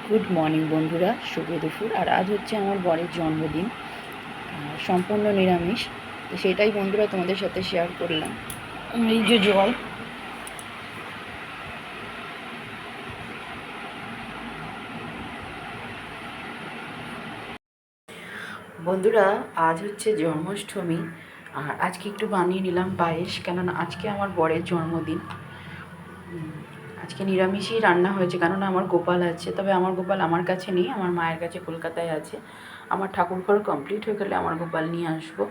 Good morning বন্ধুরা, শুভ দুপুর। আর আজ হচ্ছে আমার বরের জন্মদিন, সম্পূর্ণ নিরামিষ। তো সেটাই বন্ধুরা তোমাদের সাথে শেয়ার করলাম। এই যে জল, বন্ধুরা আজ হচ্ছে জন্মাষ্টমী। আর আজকে একটু বানিয়ে নিলাম পায়েস, কেননা আজকে আমার বরের জন্মদিন। আজকে নিরামিষই রান্না হয়েছে, কেননা আমার গোপাল আছে। তবে আমার গোপাল আমার কাছে নেই, আমার মায়ের কাছে কলকাতায় আছে। আমার ঠাকুর ঘর কমপ্লিট হয়ে গেলে আমার গোপাল নিয়ে আসবো।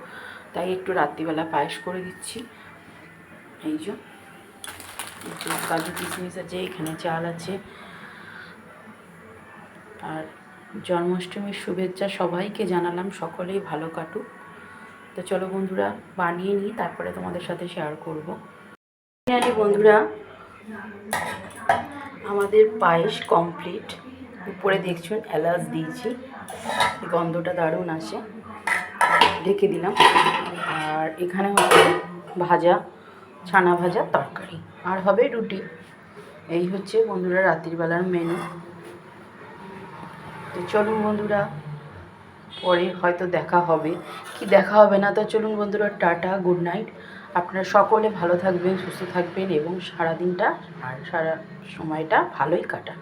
তাই একটু রাত্রিবেলা পায়েস করে দিচ্ছি। এই যে কাজু কিশমিশ আছে, এখানে চাল আছে। আর জন্মাষ্টমীর শুভেচ্ছা সবাইকে জানালাম, সকলেই ভালো কাটুক। তো চলো বন্ধুরা বানিয়ে নিই, তারপরে তোমাদের সাথে শেয়ার করব। বন্ধুরা আমাদের পায়েস কমপ্লিট। উপরে দেখছেন এলাচ দিয়েছি, গন্ধটা দারুণ আসে। ঢেকে দিলাম। আর এখানে হচ্ছে ভাজা, ছানা ভাজা তরকারি, আর হবে রুটি। এই হচ্ছে বন্ধুরা রাত্রিবেলার মেনু। তো চলুন বন্ধুরা, পরে হয়তো দেখা হবে কি দেখা হবে না। তো চলুন বন্ধুরা, টাটা, গুড নাইট। আপনারা সকলে ভালো থাকবেন, সুস্থ থাকবেন এবং সারাদিনটা আর সারা সময়টা ভালোই কাটান।